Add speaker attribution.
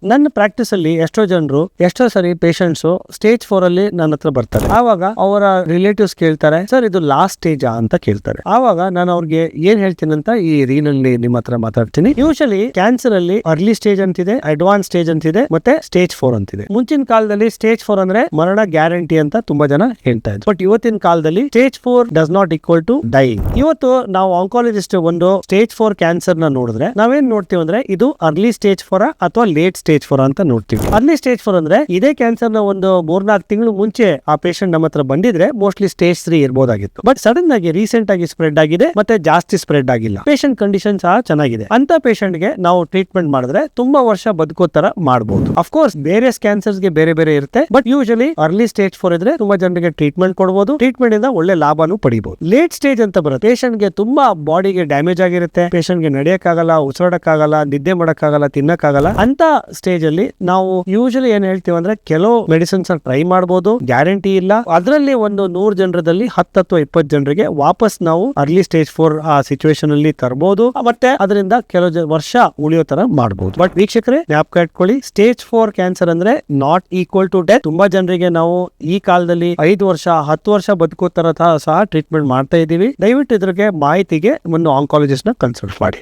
Speaker 1: ನನ್ನ ಪ್ರಾಕ್ಟೀಸ್ ಅಲ್ಲಿ ಎಷ್ಟೋ ಸರಿ ಪೇಷಂಟ್ಸ್ ಸ್ಟೇಜ್ 4 ಅಲ್ಲಿ ನನ್ನ ಹತ್ರ ಬರ್ತಾರೆ. ಆವಾಗ ಅವರ ರಿಲೇಟಿವ್ಸ್ ಕೇಳ್ತಾರೆ, ಸರ್ ಇದು ಲಾಸ್ಟ್ ಸ್ಟೇಜ್ ಅಂತ ಕೇಳ್ತಾರೆ. ಆವಾಗ ನಾನು ಅವ್ರಿಗೆ ಏನ್ ಹೇಳ್ತೀನಿ ಅಂತ ಈ ರೀನಲ್ಲಿ ನಿಮ್ಮ ಹತ್ರ ಮಾತಾಡ್ತೀನಿ. ಯೂಶಲಿ ಕ್ಯಾನ್ಸರ್ ಅಲ್ಲಿ ಅರ್ಲಿ ಸ್ಟೇಜ್ ಅಂತಿದೆ, ಅಡ್ವಾನ್ಸ್ ಸ್ಟೇಜ್ ಅಂತಿದೆ, ಮತ್ತೆ ಸ್ಟೇಜ್ 4 ಅಂತಿದೆ. ಮುಂಚಿನ ಕಾಲದಲ್ಲಿ ಸ್ಟೇಜ್ 4 ಅಂದ್ರೆ ಮರಣ ಗ್ಯಾರಂಟಿ ಅಂತ ತುಂಬಾ ಜನ ಹೇಳ್ತಾ ಇದ್ರು. ಬಟ್ ಇವತ್ತಿನ ಕಾಲದಲ್ಲಿ stage 4 does not equal to dying. ಇವತ್ತು ನಾವು ಆಂಕಾಲಜಿಸ್ಟ್ ಒಂದು ಸ್ಟೇಜ್ 4 ಕ್ಯಾನ್ಸರ್ ನ ನೋಡಿದ್ರೆ ನಾವೇನ್ ನೋಡ್ತೀವಿ ಅಂದ್ರೆ ಇದು ಅರ್ಲಿ ಸ್ಟೇಜ್ 4 ಅಥವಾ ಲೇಟ್ ಸ್ಟೇಜ್ 4 ಅಂತ ನೋಡ್ತೀವಿ. ಅರ್ಲಿ ಸ್ಟೇಜ್ 4 ಅಂದ್ರೆ ಇದೇ ಕ್ಯಾನ್ಸರ್ ನ ಒಂದು 3-4 ತಿಂಗಳು ಮುಂಚೆ ಆ ಪೇಷಂಟ್ ನಮ್ಮ ಹತ್ರ ಬಂದಿದ್ರೆ ಮೋಸ್ಟ್ಲಿ ಸ್ಟೇಜ್ 3 ಇರಬಹುದಾಗಿತ್ತು. ಬಟ್ ಸಡನ್ ಆಗಿ ರೀಸೆಂಟ್ ಆಗಿ ಸ್ಪ್ರೆಡ್ ಆಗಿದೆ, ಮತ್ತೆ ಜಾಸ್ತಿ ಸ್ಪ್ರೆಡ್ ಆಗಿಲ್ಲ. ಪೇಷಂಟ್ ಕಂಡೀಷನ್ ಸಹ ಚೆನ್ನಾಗಿದೆ. ಅಂತ ಪೇಷಂಟ್ ಗೆ ನಾವು ಟ್ರೀಟ್ಮೆಂಟ್ ಮಾಡಿದ್ರೆ ತುಂಬಾ ವರ್ಷ ಬದುಕೋ ತರ ಮಾಡಬಹುದು. ಅಫ್ಕೋರ್ಸ್ ಬೇರೆ ಕ್ಯಾನ್ಸರ್ಸ್ ಗೆ ಬೇರೆ ಬೇರೆ ಇರುತ್ತೆ. ಬಟ್ ಯೂಶಲಿ ಅರ್ಲಿ ಸ್ಟೇಜ್ 4 ಇದ್ರೆ ತುಂಬಾ ಜನರಿಗೆ ಟ್ರೀಟ್ಮೆಂಟ್ ಕೊಡಬಹುದು. ಟ್ರೀಟ್ಮೆಂಟ್ ಇಂದ ಒಳ್ಳೆ ಲಾಭನೂ ಪಡಿಬಹುದು. ಲೇಟ್ ಸ್ಟೇಜ್ ಅಂತ ಬರುತ್ತೆ, ಪೇಷಂಟ್ ಗೆ ತುಂಬಾ ಬಾಡಿಗೆ ಡ್ಯಾಮೇಜ್ ಆಗಿರುತ್ತೆ. ಪೇಷಂಟ್ ಗೆ ನಡೆಯಕ್ಕಾಗಲ್ಲ, ಉಸಿರಾಡಕ್ಕಾಗಲ್ಲ, ನಿದ್ದೆ ಮಾಡಕ್ಕಾಗಲ್ಲ, ತಿನ್ನಕ್ಕಾಗಲ್ಲ. ಅಂತ ಸ್ಟೇಜ್ ಅಲ್ಲಿ ನಾವು ಯೂಶಲಿ ಏನ್ ಹೇಳ್ತೀವಿ ಅಂದ್ರೆ ಕೆಲವು ಮೆಡಿಸಿನ್ಸ್ ಟ್ರೈ ಮಾಡಬಹುದು, ಗ್ಯಾರಂಟಿ ಇಲ್ಲ. ಅದರಲ್ಲಿ ಒಂದು 100 ಜನರದಲ್ಲಿ 10 ಅಥವಾ 20 ಜನರಿಗೆ ವಾಪಸ್ ನಾವು ಅರ್ಲಿ ಸ್ಟೇಜ್ 4 ಆ ಸಿಚುವೇಶನ್ ಅಲ್ಲಿ ತರಬಹುದು, ಮತ್ತೆ ಅದರಿಂದ ಕೆಲವು ವರ್ಷ ಉಳಿಯೋ ತರ ಮಾಡಬಹುದು. ಬಟ್ ವೀಕ್ಷಕರೇ ಜ್ಞಾಪಕ ಇಟ್ಕೊಳ್ಳಿ, ಸ್ಟೇಜ್ 4 ಕ್ಯಾನ್ಸರ್ ಅಂದ್ರೆ ನಾಟ್ ಈಕ್ವಲ್ ಟು ಡೆತ್. ತುಂಬಾ ಜನರಿಗೆ ನಾವು ಈ ಕಾಲದಲ್ಲಿ 5 ವರ್ಷ 10 ವರ್ಷ ಬದುಕೋ ತರ ಸಹ ಟ್ರೀಟ್ಮೆಂಟ್ ಮಾಡ್ತಾ ಇದೀವಿ. ದಯವಿಟ್ಟು ಇದ್ರಿಗೆ ಮಾಹಿತಿಗೆ ಒಂದು ಆಂಕಾಲಜಿಸ್ಟ್ ನ ಕನ್ಸಲ್ಟ್ ಮಾಡಿ.